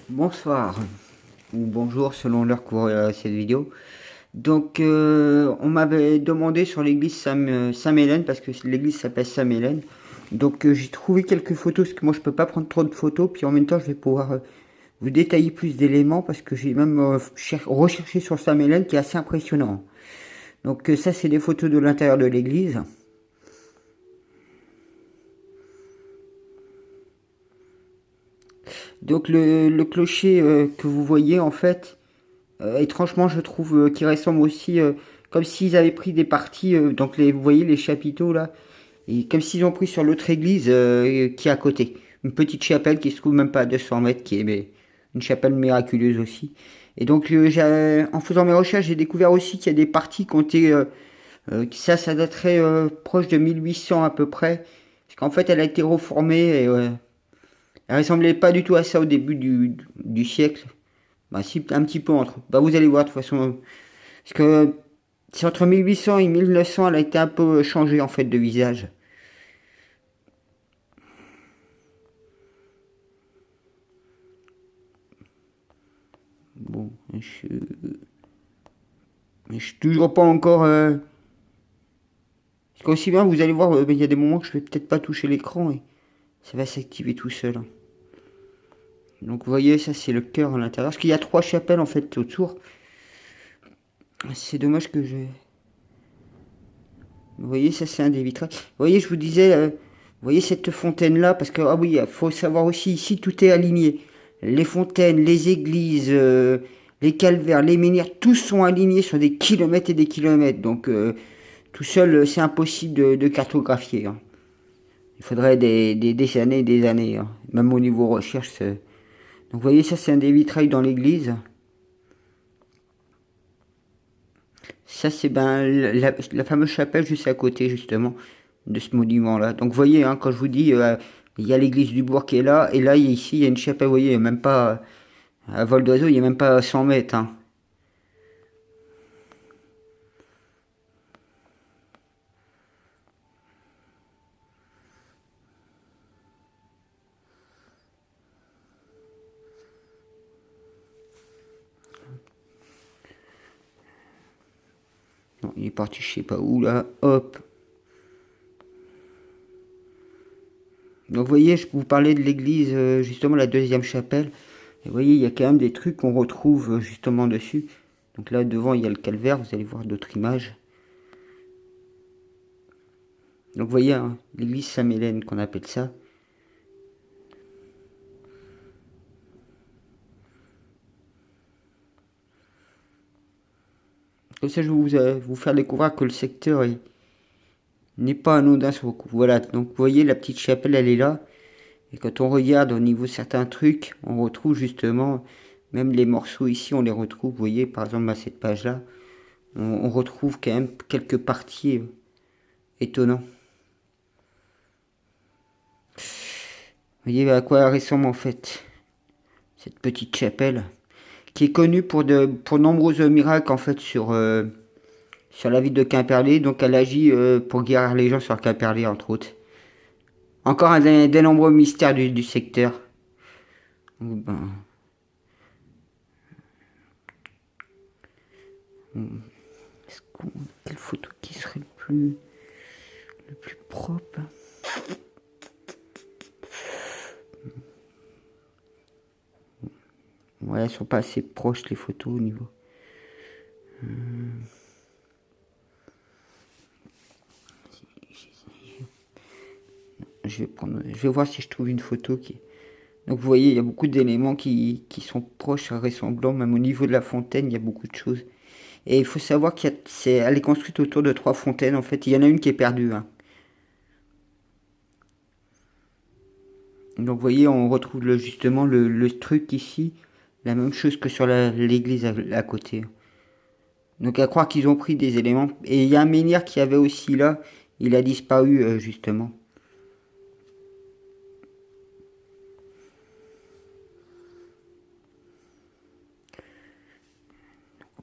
Bonsoir ou bonjour selon l'heure que vous regardez cette vidéo. Donc on m'avait demandé sur l'église Saint-Mélène parce que l'église s'appelle Saint-Mélène. Donc j'ai trouvé quelques photos parce que moi je peux pas prendre trop de photos, puis en même temps je vais pouvoir vous détailler plus d'éléments parce que j'ai même recherché sur Saint-Mélène qui est assez impressionnant. Donc ça c'est des photos de l'intérieur de l'église. Donc le clocher que vous voyez en fait, étrangement je trouve qu'il ressemble aussi comme s'ils avaient pris des parties, donc vous voyez les chapiteaux là, et comme s'ils ont pris sur l'autre église qui est à côté. Une petite chapelle qui se trouve même pas à 200 mètres, qui est une chapelle miraculeuse aussi. Et donc en faisant mes recherches, j'ai découvert aussi qu'il y a des parties qui ont été... ça daterait proche de 1800 à peu près. Parce qu'en fait, elle a été reformée et elle ressemblait pas du tout à ça au début du siècle. Bah si, un petit peu entre. Bah vous allez voir de toute façon. Parce que c'est entre 1800 et 1900, elle a été un peu changée en fait de visage. Bon, je suis toujours pas encore. Parce qu'aussi bien, vous allez voir, il y a des moments que je vais peut-être pas toucher l'écran et ça va s'activer tout seul. Donc vous voyez, ça c'est le cœur à l'intérieur. Parce qu'il y a trois chapelles en fait autour. C'est dommage que je. Vous voyez, ça c'est un des vitrages. Vous voyez, je vous disais, vous voyez cette fontaine là, parce que ah oui, il faut savoir aussi ici tout est aligné. Les fontaines, les églises, les calvaires, les menhirs, tous sont alignés sur des kilomètres et des kilomètres. Donc tout seul, c'est impossible de cartographier. Hein. Il faudrait des années et des années. Hein. Même au niveau recherche. Donc vous voyez, ça c'est un des vitrails dans l'église. Ça, c'est ben, la fameuse chapelle juste à côté, justement, de ce monument-là. Donc, vous voyez, hein, quand je vous dis, il y a l'église du bourg qui est là, et là, ici, il y a une chapelle, vous voyez, il n'y a même pas, à vol d'oiseau, il n'y a même pas 100 mètres. Hein. Non, il est parti, je sais pas où, là, hop. Donc, vous voyez, je vous parlais de l'église, justement, la deuxième chapelle. Et vous voyez, il y a quand même des trucs qu'on retrouve, justement, dessus. Donc là, devant, il y a le calvaire, vous allez voir d'autres images. Donc, vous voyez, hein, l'église Saint-Mélène, qu'on appelle ça. Comme ça, je vais vous faire découvrir que le secteur n'est pas anodin sur beaucoup. Voilà, donc vous voyez, la petite chapelle, elle est là. Et quand on regarde au niveau de certains trucs, on retrouve justement, même les morceaux ici, on les retrouve. Vous voyez, par exemple, à cette page-là, on retrouve quand même quelques parties étonnantes. Vous voyez à quoi elle ressemble en fait, cette petite chapelle, qui est connue pour nombreux miracles en fait sur la ville de Quimperlé. Donc elle agit pour guérir les gens sur Quimperlé, entre autres. Encore un des nombreux mystères du secteur. Ben, quelle photo qui serait le plus propre? Ouais, elles sont pas assez proches les photos au niveau. Je vais voir si je trouve une photo qui. Donc vous voyez, il y a beaucoup d'éléments qui sont proches, ressemblants, même au niveau de la fontaine, il y a beaucoup de choses. Et il faut savoir elle est construite autour de trois fontaines en fait. Il y en a une qui est perdue. Hein. Donc vous voyez, on retrouve justement le truc ici, la même chose que sur l'église à côté. Donc à croire qu'ils ont pris des éléments. Et il y a un menhir qui avait aussi là, il a disparu justement.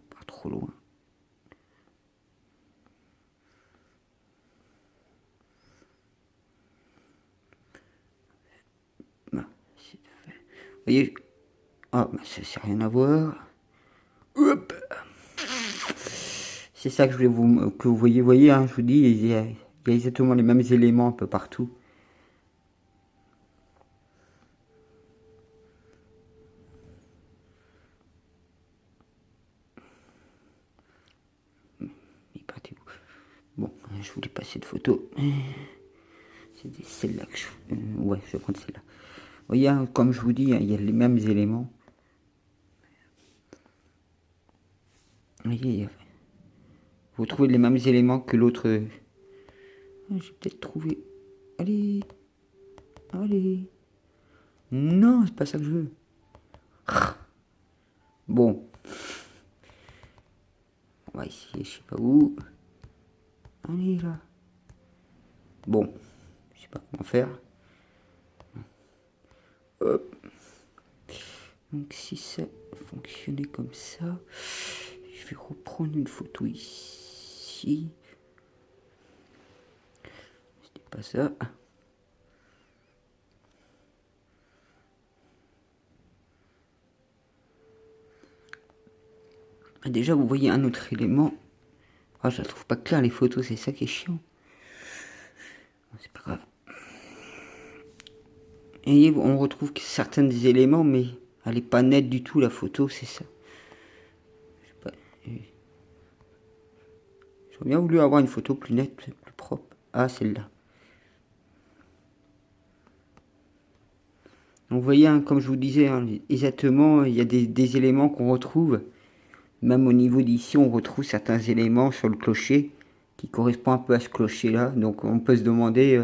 Pas trop loin. voyez, ah, bah, ça c'est rien à voir. Hop. C'est ça que je voulais que vous voyez, hein, je vous dis, il y a exactement les mêmes éléments un peu partout. Il est parti où? Bon, je voulais passer de photos. C'est celle-là que ouais, je vais prendre celle-là. Vous voyez, hein, comme je vous dis, hein, il y a les mêmes éléments. Vous voyez, vous trouvez les mêmes éléments que l'autre. J'ai peut-être trouvé. Allez. Allez. Non, c'est pas ça que je veux. Bon. On va essayer, je sais pas où. Allez là. Bon. Je sais pas comment faire. Hop. Donc si ça fonctionnait comme ça, je vais reprendre une photo ici. C'était pas ça. Déjà, vous voyez un autre élément. Ah, je la trouve pas claire les photos, c'est ça qui est chiant. C'est pas grave. Et on retrouve certains éléments, mais elle est pas nette du tout la photo, c'est ça. J'aurais bien voulu avoir une photo plus nette, plus propre. Ah, celle-là. Donc vous voyez, hein, comme je vous disais, hein, exactement, il y a des éléments qu'on retrouve. Même au niveau d'ici, on retrouve certains éléments sur le clocher qui correspondent un peu à ce clocher-là. Donc on peut se demander,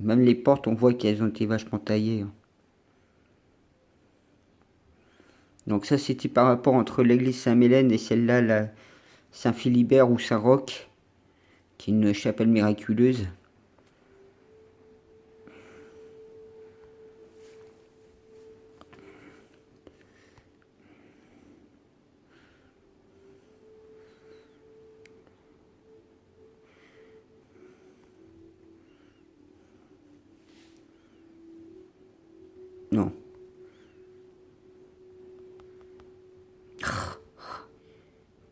même les portes, on voit qu'elles ont été vachement taillées. Hein. Donc ça, c'était par rapport entre l'église Saint-Mélène et celle-là, la Saint-Philibert ou Saint-Roch, qui est une chapelle miraculeuse. Non.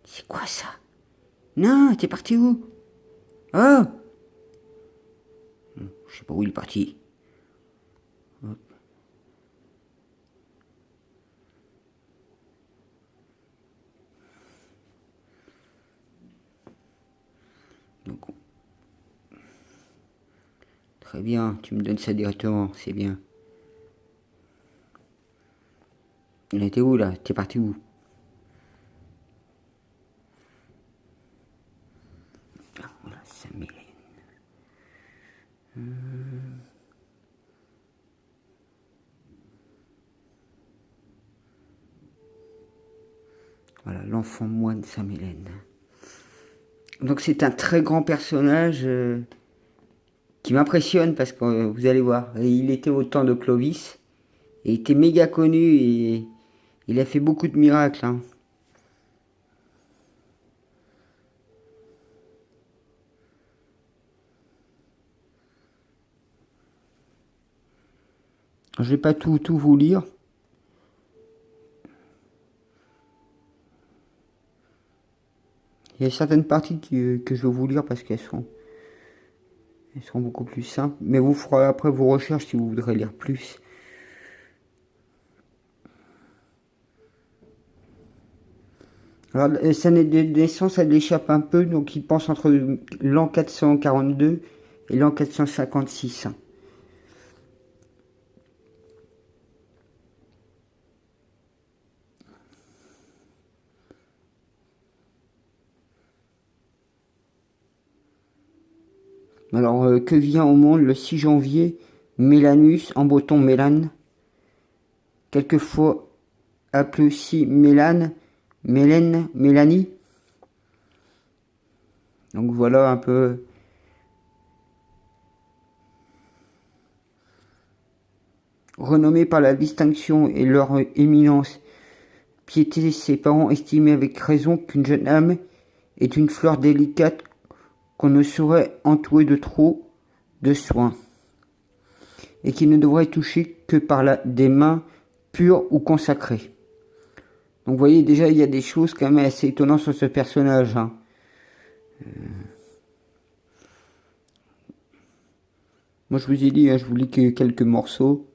C'est quoi ça? Non, t'es parti où? Ah! Je sais pas où il est parti. Hop. Donc, très bien, tu me donnes ça directement, c'est bien. Il était où là? T'es parti où? Ah, voilà, Saint-Mylène. Voilà, l'enfant moine Saint-Mylène. Donc c'est un très grand personnage qui m'impressionne parce que vous allez voir, il était au temps de Clovis et il était méga connu et il a fait beaucoup de miracles. Hein. Je vais pas tout vous lire. Il y a certaines parties que je vais vous lire parce qu'elles seront beaucoup plus simples. Mais vous ferez après vos recherches si vous voudrez lire plus. Alors, sa naissance, elle échappe un peu, donc il pense entre l'an 442 et l'an 456. Alors, que vient au monde le 6 janvier Mélanus, en breton Mélane, quelquefois appelé aussi Mélane, Mélène, Mélanie. Donc voilà un peu. Renommé par la distinction et leur éminence, piété, ses parents estimaient avec raison qu'une jeune âme est une fleur délicate qu'on ne saurait entourer de trop de soins, et qui ne devrait toucher que par des mains pur ou consacré. Donc vous voyez déjà il y a des choses quand même assez étonnantes sur ce personnage. Hein. Moi je vous ai dit, hein, je vous lis que quelques morceaux.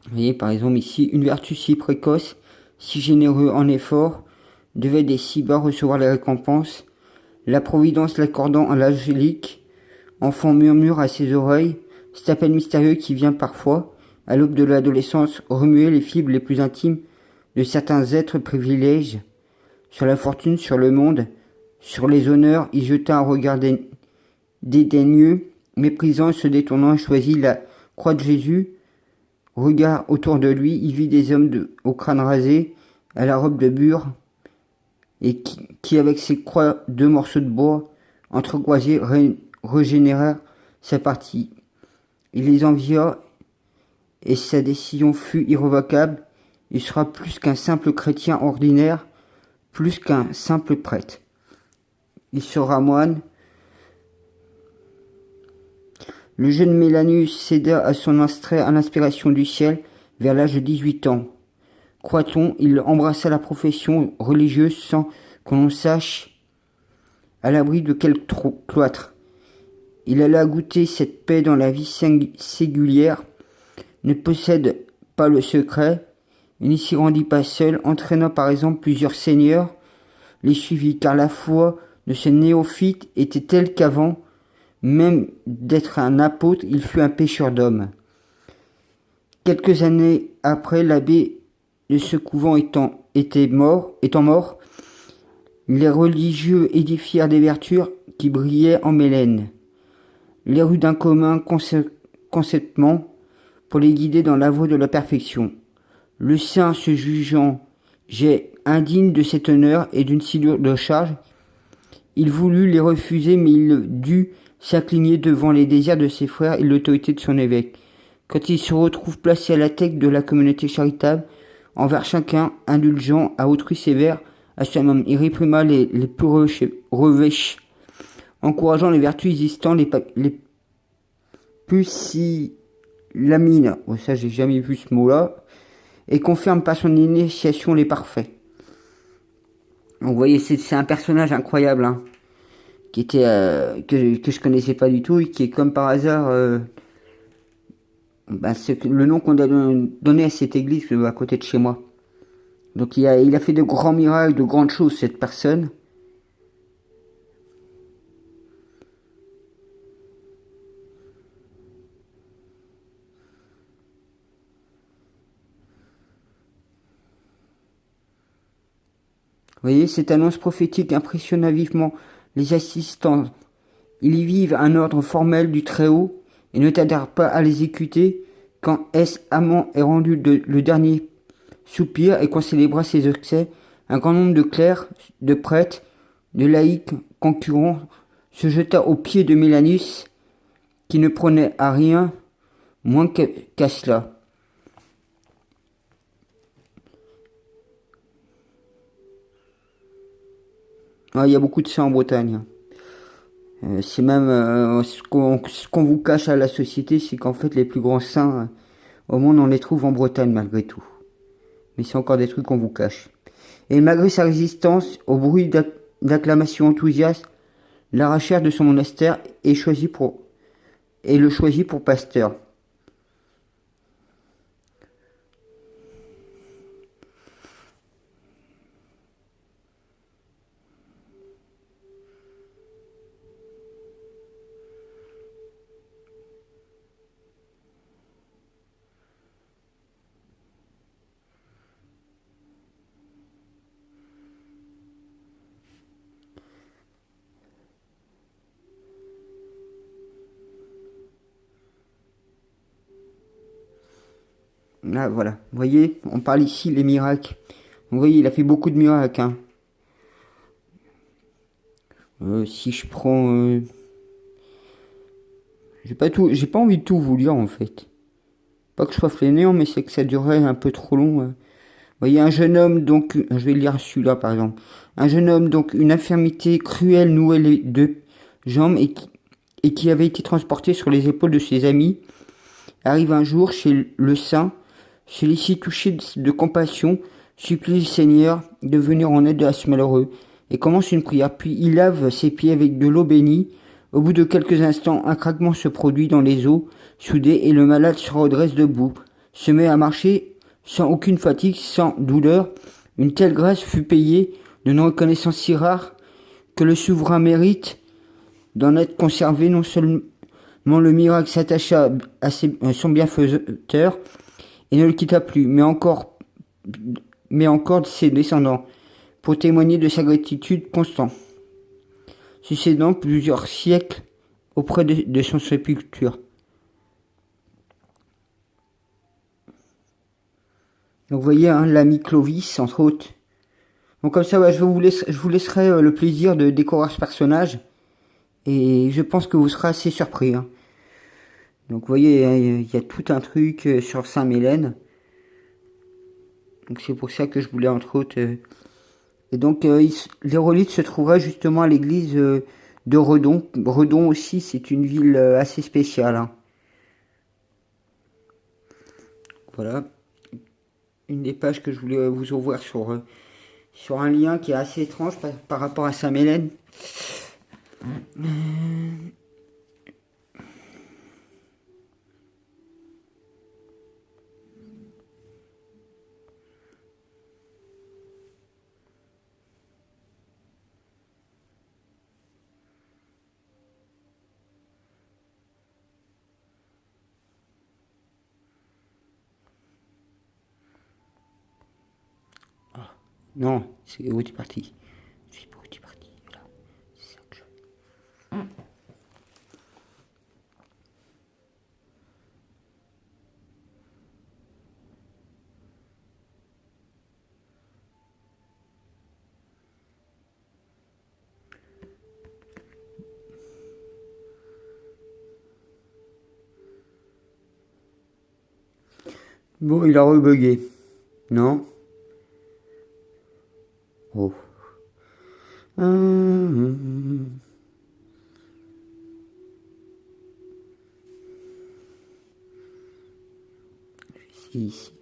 Vous voyez par exemple ici, une vertu si précoce, si généreux en effort, devait des si bas recevoir les récompenses. La providence l'accordant à l'angélique, enfant murmure à ses oreilles, cet appel mystérieux qui vient parfois, à l'aube de l'adolescence, remuer les fibres les plus intimes de certains êtres privilèges, sur la fortune, sur le monde, sur les honneurs, y jeta un regard dédaigneux, méprisant, se détournant, choisit la croix de Jésus. Regard autour de lui, il vit des hommes au crâne rasé, à la robe de bure, et qui avec ses croix, deux morceaux de bois, entrecroisés, régénérèrent sa partie. Il les envia, et sa décision fut irrévocable. Il sera plus qu'un simple chrétien ordinaire, plus qu'un simple prêtre. Il sera moine. Le jeune Mélanus céda à son astrait à l'inspiration du ciel vers l'âge de 18 ans. Croit-on, il embrassa la profession religieuse sans qu'on sache à l'abri de quel cloître. Il alla goûter cette paix dans la vie singulière, ne possède pas le secret, il n'y s'y rendit pas seul, entraînant par exemple plusieurs seigneurs, les suivit, car la foi de ce néophyte était telle qu'avant même d'être un apôtre, il fut un pécheur d'hommes. Quelques années après, l'abbé de ce couvent étant mort, les religieux édifièrent des vertus qui brillaient en Mélène. Les rues d'un commun conceptement pour les guider dans la voie de la perfection. Le saint se jugeant indigne de cet honneur et d'une si lourde charge, il voulut les refuser, mais il dut s'incliner devant les désirs de ses frères et l'autorité de son évêque. Quand il se retrouve placé à la tête de la communauté charitable, envers chacun indulgent, à autrui sévère, à soi-même il réprima les plus revêches, encourageant les vertus existantes, les pusillamines, ça j'ai jamais vu ce mot-là, et confirme par son initiation les parfaits. Donc, vous voyez, c'est un personnage incroyable, hein, qui était que je connaissais pas du tout et qui est comme par hasard c'est le nom qu'on a donné à cette église à côté de chez moi. Donc il a fait de grands miracles, de grandes choses, cette personne. Vous voyez, cette annonce prophétique impressionna vivement les assistants. Ils y vivent un ordre formel du Très-Haut et ne tardèrent pas à l'exécuter quand amant est rendu le dernier soupir et qu'on célébra ses obsèques. Un grand nombre de clercs, de prêtres, de laïcs concurrents se jeta aux pieds de Mélanus qui ne prenait à rien moins qu'à cela. Ah, il y a beaucoup de ça en Bretagne. C'est même ce qu'on vous cache à la société, c'est qu'en fait les plus grands saints au monde on les trouve en Bretagne malgré tout. Mais c'est encore des trucs qu'on vous cache. Et malgré sa résistance au bruit d'acclamations enthousiastes, l'arrachèrent de son monastère et le choisit pour pasteur. Ah, voilà, vous voyez, on parle ici des miracles. Vous voyez, il a fait beaucoup de miracles. Hein. Si je prends... j'ai pas envie de tout vous lire en fait. Pas que je sois fainéant, mais c'est que ça durerait un peu trop long. Vous voyez, un jeune homme, donc... Je vais lire celui-là par exemple. Un jeune homme, donc, une infirmité cruelle nouait les deux jambes et qui avait été transporté sur les épaules de ses amis, arrive un jour chez le saint. Celui-ci, touché de compassion, supplie le Seigneur de venir en aide à ce malheureux et commence une prière. Puis il lave ses pieds avec de l'eau bénie. Au bout de quelques instants, un craquement se produit dans les os soudés et le malade se redresse debout, se met à marcher sans aucune fatigue, sans douleur. Une telle grâce fut payée d'une reconnaissance si rare que le souverain mérite d'en être conservé. Non seulement le miracle s'attacha à son bienfaiteur et ne le quitta plus, mais encore ses descendants, pour témoigner de sa gratitude constante, succédant plusieurs siècles auprès de son sépulture. Donc vous voyez, hein, l'ami Clovis, entre autres. Donc comme ça, ouais, je vous laisserai le plaisir de découvrir ce personnage. Et je pense que vous serez assez surpris. Hein. Donc vous voyez, hein, il y a tout un truc sur Saint-Mélène. Donc c'est pour ça que je voulais entre autres... Et donc les reliques se trouveraient justement à l'église de Redon. Redon aussi, c'est une ville assez spéciale. Hein. Voilà. Une des pages que je voulais vous ouvrir sur un lien qui est assez étrange par rapport à Saint-Mélène. Non, c'est où tu es parti. Je sais pas où tu es parti. Voilà. C'est ça que je... Bon, il a rebugué. Non. Oh. Ici.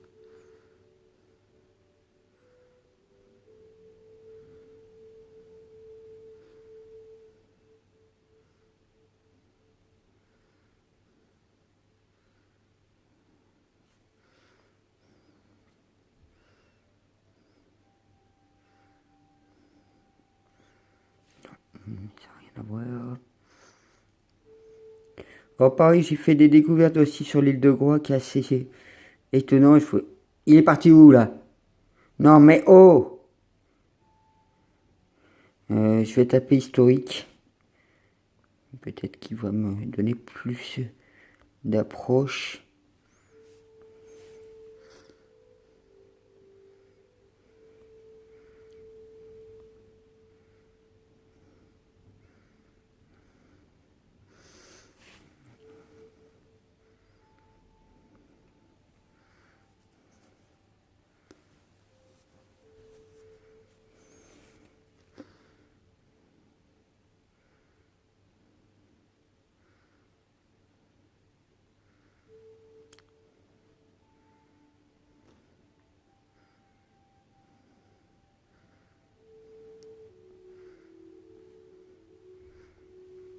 Ça n'a rien à voir. Oh, pareil, j'ai fait des découvertes aussi sur l'île de Groix qui est assez étonnant. Il est parti où là? Non mais oh, je vais taper historique. Peut-être qu'il va me donner plus d'approche.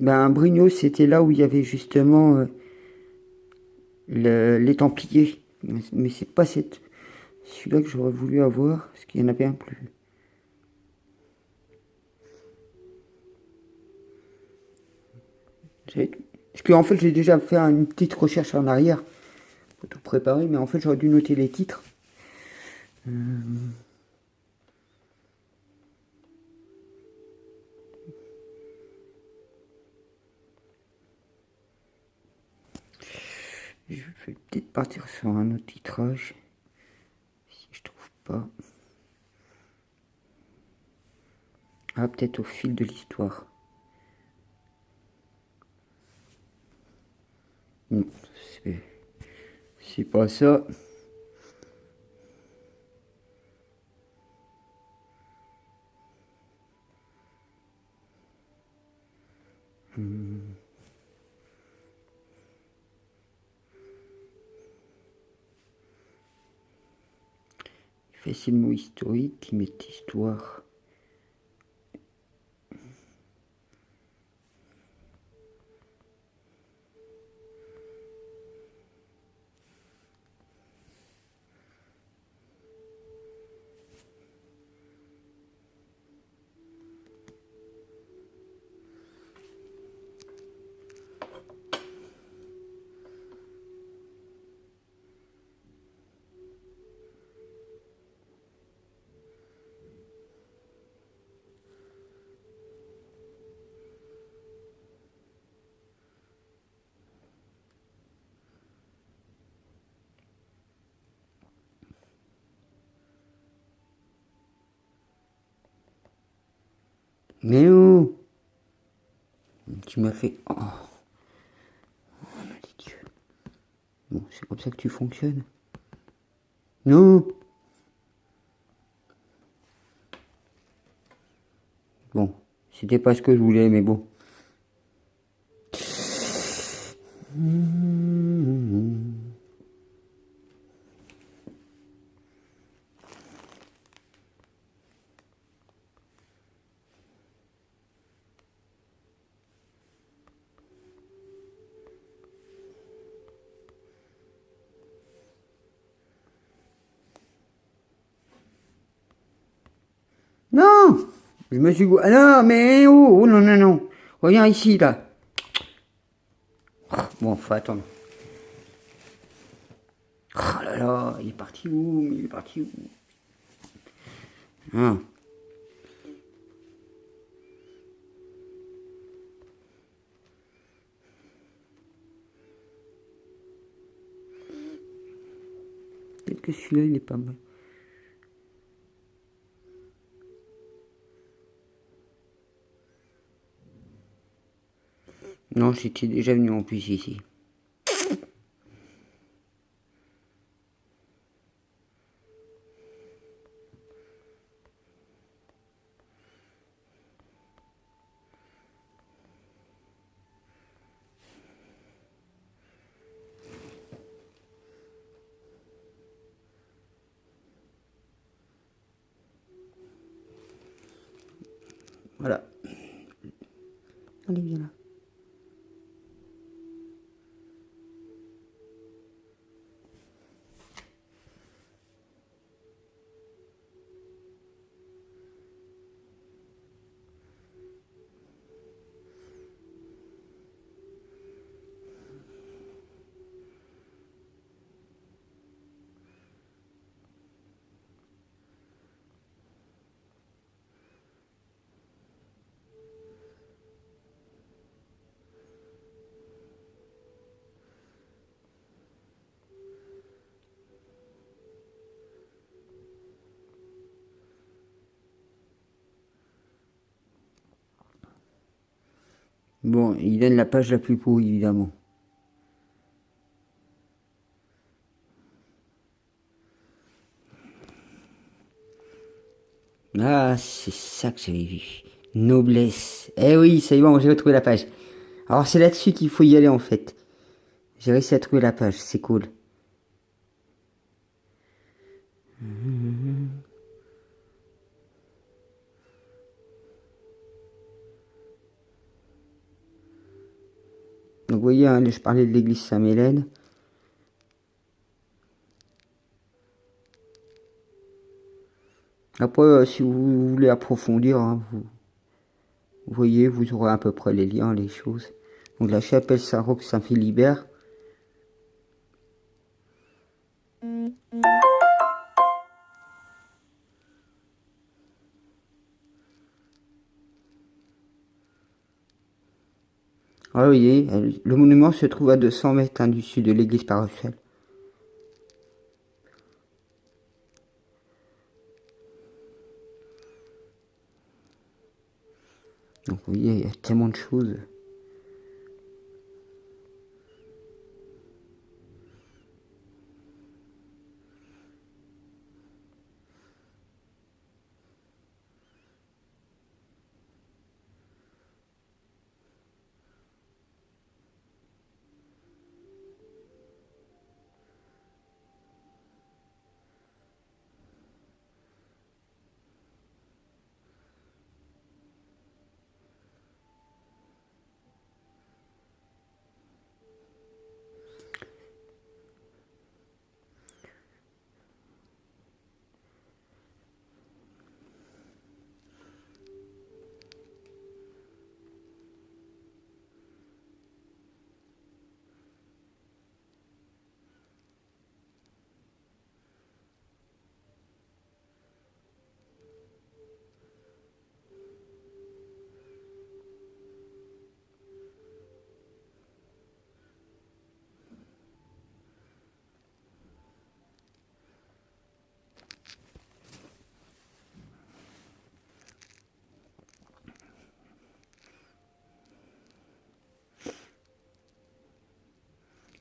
Ben, Brigno, c'était là où il y avait justement les Templiers. Mais c'est pas celui-là que j'aurais voulu avoir, parce qu'il y en avait un plus. Parce qu'en fait, j'ai déjà fait une petite recherche en arrière pour tout préparer, mais en fait, j'aurais dû noter les titres. Je vais peut-être partir sur un autre titrage, si je trouve pas. Ah, peut-être au fil de l'histoire. Non, c'est pas ça. Facilement historique, qui met histoire. Mais où? Tu m'as fait... Oh, mon Dieu. Bon, c'est comme ça que tu fonctionnes. Non. Bon, c'était pas ce que je voulais, mais bon. Non. Je me suis... Ah non, mais oh, non, non, non. Reviens ici, là. Bon, faut attendre. Oh là là, il est parti où? Il est parti où? Ah. Peut-être que celui-là, il est pas mal. Non, j'étais déjà venu en plus ici. Voilà. Allez, viens là. Bon, il donne la page la plus pourrie, évidemment. Ah, c'est ça que j'avais vu. Noblesse. Eh oui, ça y est, bon, j'ai retrouvé la page. Alors, c'est là-dessus qu'il faut y aller, en fait. J'ai réussi à trouver la page, c'est cool. Donc, vous voyez, hein, je parlais de l'église Saint-Mélène. Après, si vous voulez approfondir, hein, vous voyez, vous aurez à peu près les liens, les choses. Donc, la chapelle Saint-Roch Saint-Philibert. Ah, vous voyez, le monument se trouve à 200 mètres hein, du sud de l'église paroissiale. Donc, vous voyez, il y a tellement de choses.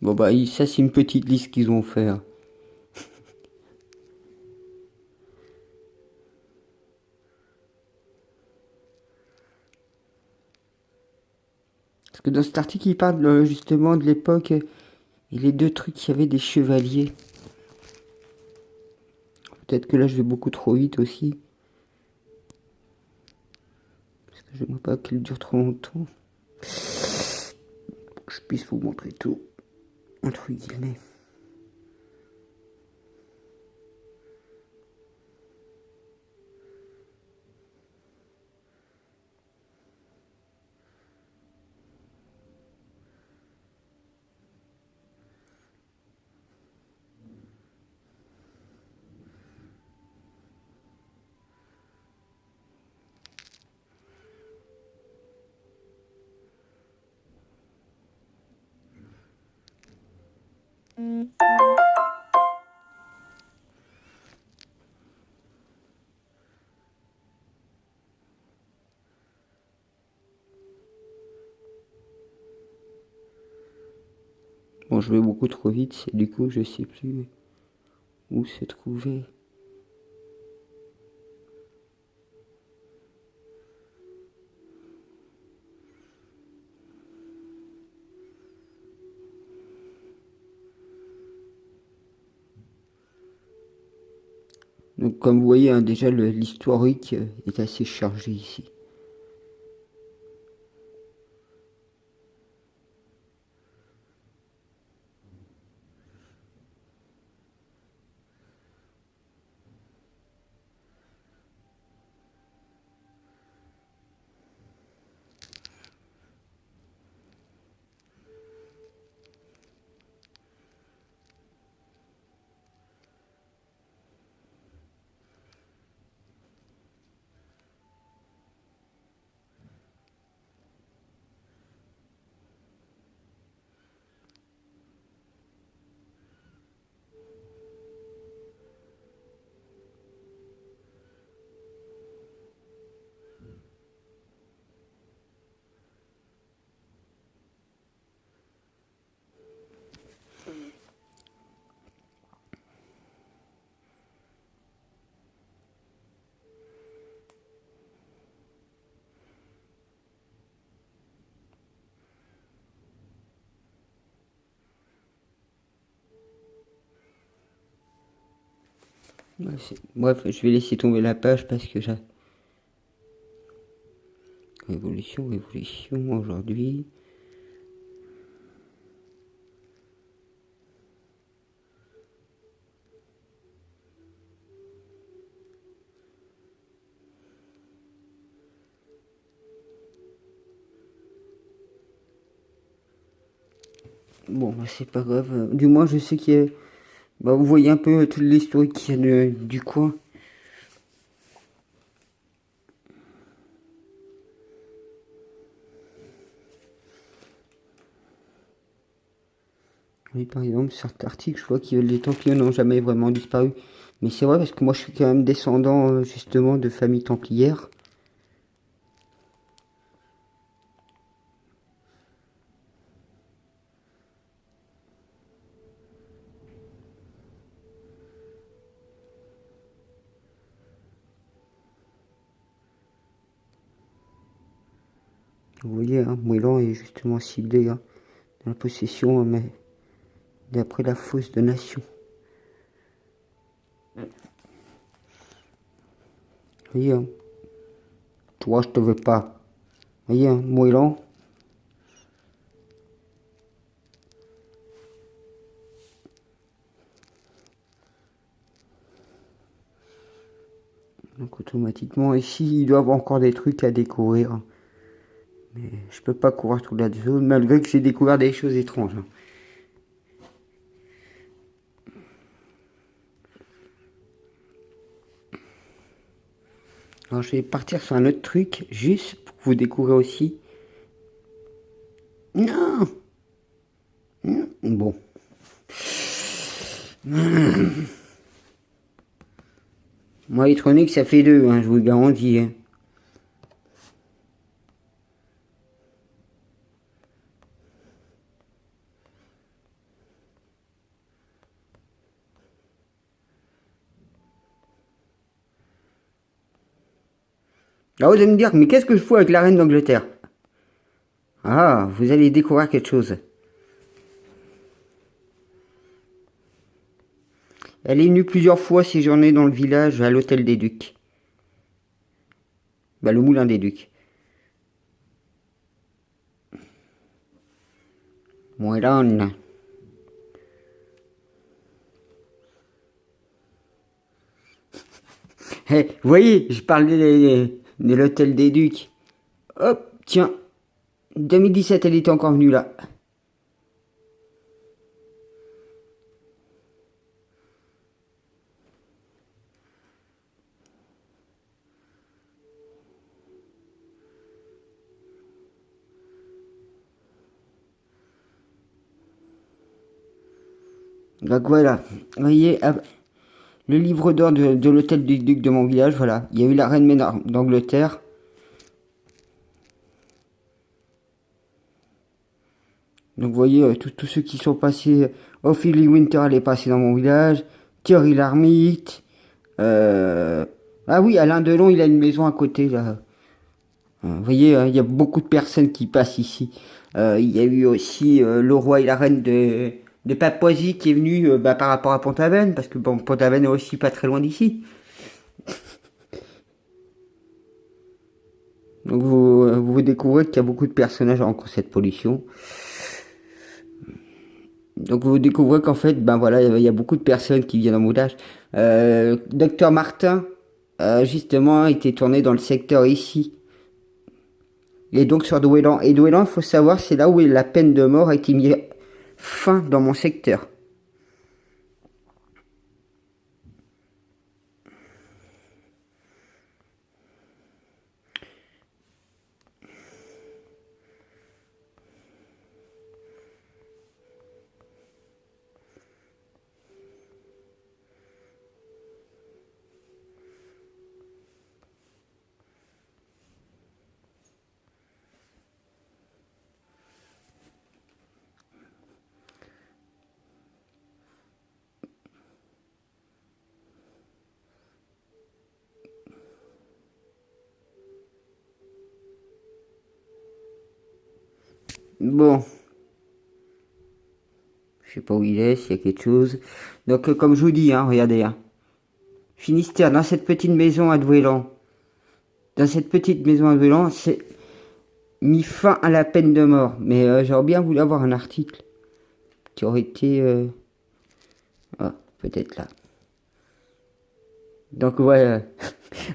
Bon bah ça c'est une petite liste qu'ils ont fait, hein. Parce que dans cet article il parle justement de l'époque et les deux trucs qu'il y avait des chevaliers. Peut-être que là je vais beaucoup trop vite aussi. Parce que je ne veux pas qu'il dure trop longtemps. Pour que je puisse vous montrer tout. Entre guillemets. Bon, je vais beaucoup trop vite, du coup je sais plus où se trouver. Donc comme vous voyez, hein, déjà l'historique est assez chargé ici. Ouais, bref, je vais laisser tomber la page parce que j'ai... Révolution, révolution, aujourd'hui. Bon, bah, c'est pas grave. Du moins, je sais qu'il y a... Bah, vous voyez un peu toute l'historique qu'il y a du coin. Oui, par exemple, sur cet article, je vois que les Templiers n'ont jamais vraiment disparu. Mais c'est vrai parce que moi, je suis quand même descendant, justement, de famille templière. Vous voyez, hein, Moëlan est justement ciblé, hein, dans la possession, mais d'après la fausse donation. Vous voyez, hein, toi, je te veux pas. Vous voyez, hein, Moëlan. Donc automatiquement, ici, ils doivent encore des trucs à découvrir. Mais je peux pas courir toute la zone, malgré que j'ai découvert des choses étranges, hein. Alors je vais partir sur un autre truc, juste pour que vous découvrez aussi. Non, non. Bon. Moi, électronique, ça fait deux, hein, je vous le garantis, hein. Alors vous allez me dire, mais qu'est-ce que je fous avec la reine d'Angleterre? Ah, vous allez découvrir quelque chose. Elle est venue plusieurs fois séjourner dans le village à l'hôtel des Ducs. Bah, le moulin des Ducs. Moulin. Hey, vous voyez, je parlais de l'hôtel des Ducs. Hop, tiens. 2017, elle était encore venue là. Donc voilà, vous voyez, le livre d'or de l'hôtel du duc de mon village, voilà. Il y a eu la reine d'Angleterre. Donc vous voyez, tous ceux qui sont passés, Ophélie Winter, elle est passée dans mon village. Thierry Lhermitte. Ah oui, Alain Delon, il a une maison à côté, là. Vous voyez, il y a beaucoup de personnes qui passent ici. Il y a eu aussi le roi et la reine de Papouasie qui est venu bah, par rapport à Pont-Aven, parce que bon, Pont-Aven est aussi pas très loin d'ici. Donc vous découvrez qu'il y a beaucoup de personnages en cette pollution. Donc vous découvrez qu'en fait, ben voilà, il y a beaucoup de personnes qui viennent en moulage. Docteur Martin, justement, a été tourné dans le secteur ici. Et donc sur Douélan. Et Douélan, il faut savoir, c'est là où la peine de mort a été mise fin dans mon secteur. Bon, je sais pas où il est, s'il y a quelque chose. Donc comme je vous dis, hein, regardez. Hein. Finistère, dans cette petite maison à Douélan. Dans cette petite maison à Douélan, c'est mis fin à la peine de mort. Mais j'aurais bien voulu avoir un article qui aurait été... Ah, peut-être là. Donc ouais,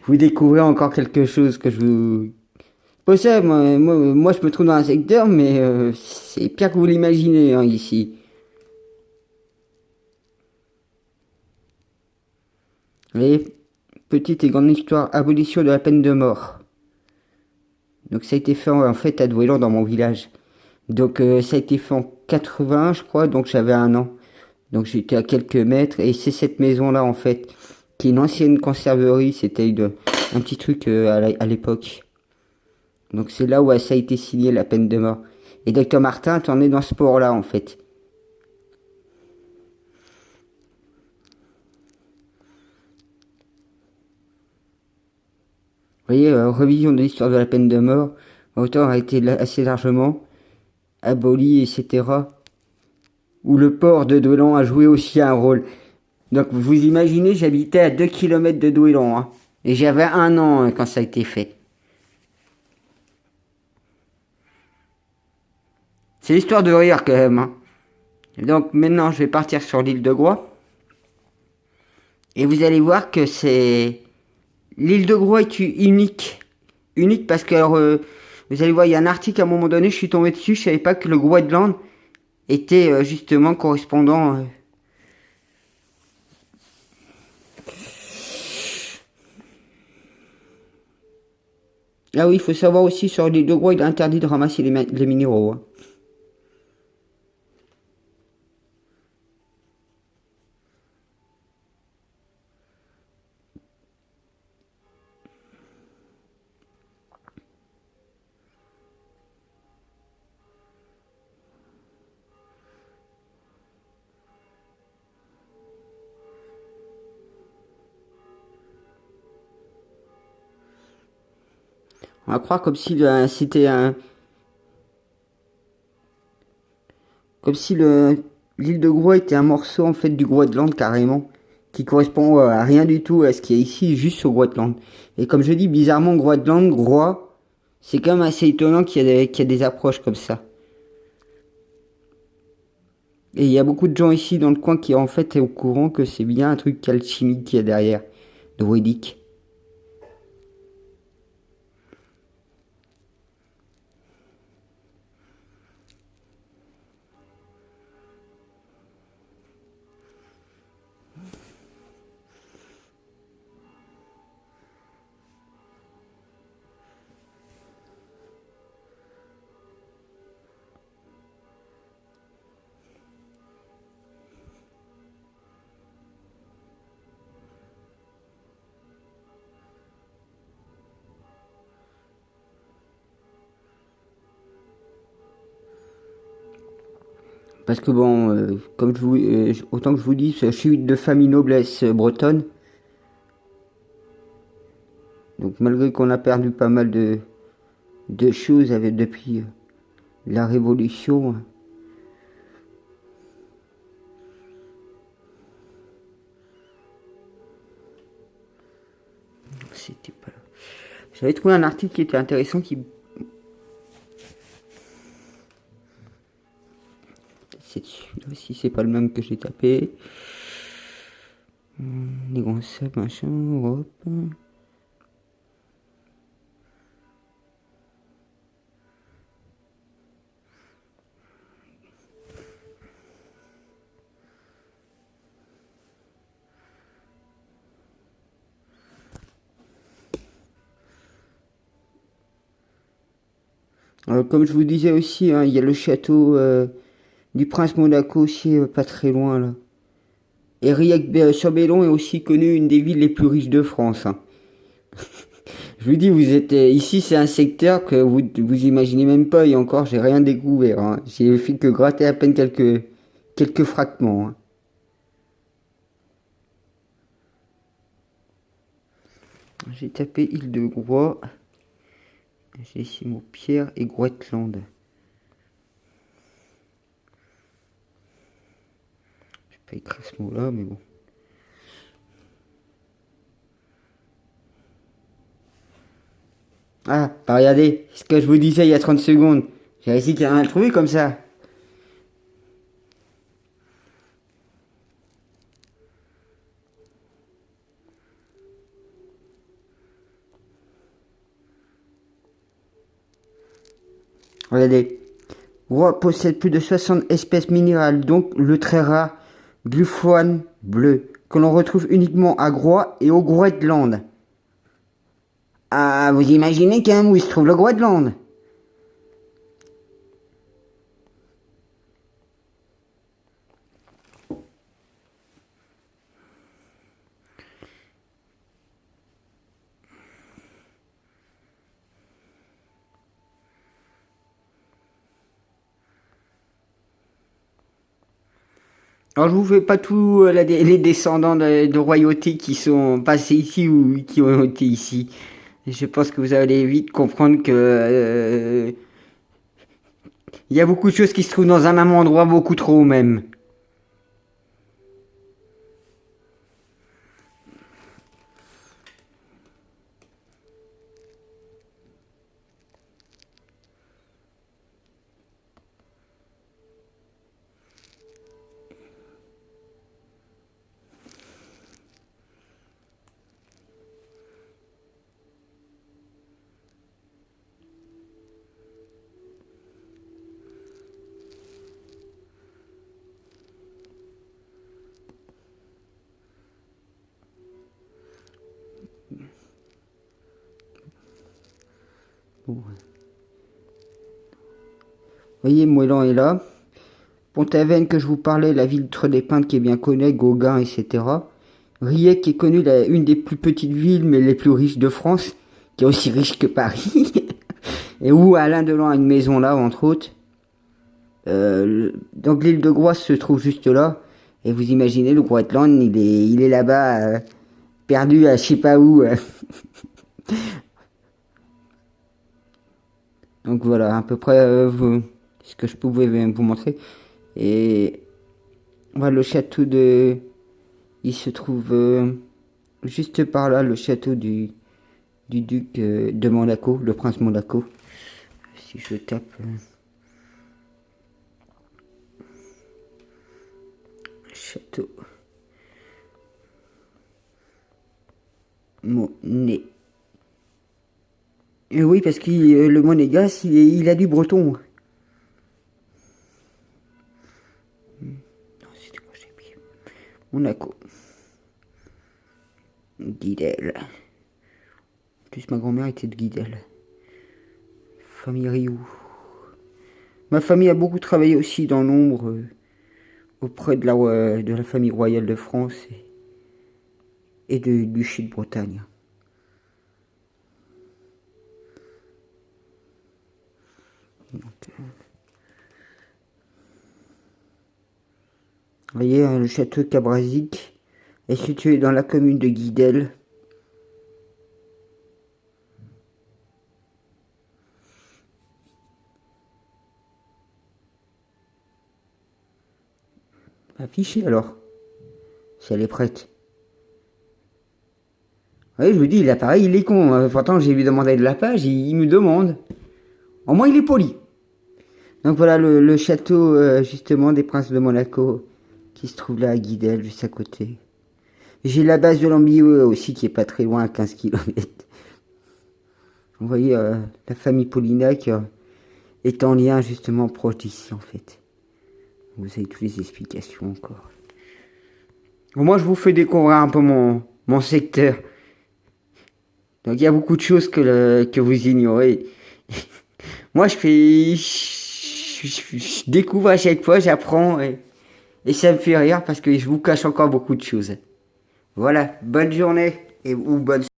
vous découvrez encore quelque chose que je vous... Pour ça, moi, je me trouve dans un secteur, mais c'est pire que vous l'imaginez hein, ici. Les petite et grande histoire, abolition de la peine de mort. Donc ça a été fait en fait à Douélan dans mon village. Donc ça a été fait en 80 je crois, donc j'avais 1 an. Donc j'étais à quelques mètres et c'est cette maison là en fait, qui est une ancienne conserverie, c'était un petit truc à l'époque. Donc c'est là où ça a été signé la peine de mort. Et Docteur Martin tournait dans ce port là en fait. Vous voyez, revision de l'histoire de la peine de mort, l'auteur a été assez largement aboli, etc. Où le port de Douélan a joué aussi un rôle. Donc vous imaginez, j'habitais à 2 km de Douélan, hein, et j'avais 1 an hein, quand ça a été fait. C'est l'histoire de rire quand même. Hein. Donc maintenant je vais partir sur l'île de Groix. Et vous allez voir que c'est... L'île de Groix est unique. Unique parce que vous allez voir, il y a un article à un moment donné, je suis tombé dessus, je savais pas que le Groenland était justement correspondant... Ah oui, il faut savoir aussi sur l'île de Groix, il est interdit de ramasser les minéraux. Hein. On va croire comme si c'était un... Comme si l'île de Groix était un morceau en fait du Groenland carrément, qui correspond à rien du tout à ce qui est ici, juste au Groenland. Et comme je dis, bizarrement, Groenland, Groix, c'est quand même assez étonnant qu'il y a des approches comme ça. Et il y a beaucoup de gens ici dans le coin qui en fait est au courant que c'est bien un truc alchimique qu'il y a derrière, druidique. Parce que bon, autant que je vous dis, je suis de famille noblesse bretonne. Donc malgré qu'on a perdu pas mal de choses depuis la Révolution. C'était pas là. J'avais trouvé un article qui était intéressant c'est celui-là aussi, c'est pas le même que j'ai tapé. Les grands sables, machin, Europe. Comme je vous disais aussi, hein, il y a le château du prince Monaco aussi, pas très loin là. Et Riec-sur-Bellon est aussi connu une des villes les plus riches de France. Hein. Je vous dis, vous êtes ici, c'est un secteur que vous imaginez même pas. Et encore, j'ai rien découvert. Hein. J'ai fait que gratter à peine quelques fragments. Hein. J'ai tapé île de Groix. J'ai ici mon Pierre et Groenland. Je vais pas écrire ce mot-là, mais bon. Ah, bah regardez, ce que je vous disais il y a 30 secondes. J'ai réussi qu'il y a un trouvé comme ça. Regardez. Groix possède plus de 60 espèces minérales, donc le très rare Glufoine bleu, que l'on retrouve uniquement à Groix et au Groenland. Ah, vous imaginez quand même où il se trouve le Groenland? Alors je vous fais pas tous les descendants de royauté qui sont passés ici ou qui ont été ici. Je pense que vous allez vite comprendre que il y a beaucoup de choses qui se trouvent dans un même endroit, beaucoup trop même. Vous voyez, Moëlan est là. Pont-Aven que je vous parlais, la ville des peintres qui est bien connue, Gauguin, etc. Riec qui est connue, une des plus petites villes mais les plus riches de France, qui est aussi riche que Paris. Et où Alain Delon a une maison là, entre autres. Donc l'île de Groix se trouve juste là. Et vous imaginez, le Groenland, il est là-bas, perdu à je sais pas où. Donc voilà, à peu près ce que je pouvais vous montrer. Et voilà, le château de... Il se trouve juste par là, le château du duc de Monaco, le prince Monaco. Si je tape... château... Monet. Et oui, parce que le monégasque, il a du breton. Non, c'était quoi, j'ai oublié. Monaco. Guidel. En plus, ma grand-mère était de Guidel. Famille Rioux. Ma famille a beaucoup travaillé aussi dans l'ombre auprès de la famille royale de France et du duché de Bretagne. Donc, vous voyez, hein, le château de Cabrazic est situé dans la commune de Guidel. Affiché alors, si elle est prête. Oui, je vous dis, l'appareil, il est con. Pourtant, j'ai lui demandé de la page, il me demande. Au moins, il est poli. Donc voilà le château, justement, des Princes de Monaco, qui se trouve là à Guidel, juste à côté. J'ai la base de l'Ambier aussi, qui est pas très loin, à 15 km. Vous voyez, la famille Polignac est en lien, justement, proche d'ici, en fait. Vous avez toutes les explications encore. Bon, moi, je vous fais découvrir un peu mon secteur. Donc, il y a beaucoup de choses que vous ignorez. Moi, je découvre à chaque fois, j'apprends et ça me fait rire parce que je vous cache encore beaucoup de choses. Voilà, bonne journée ou bonne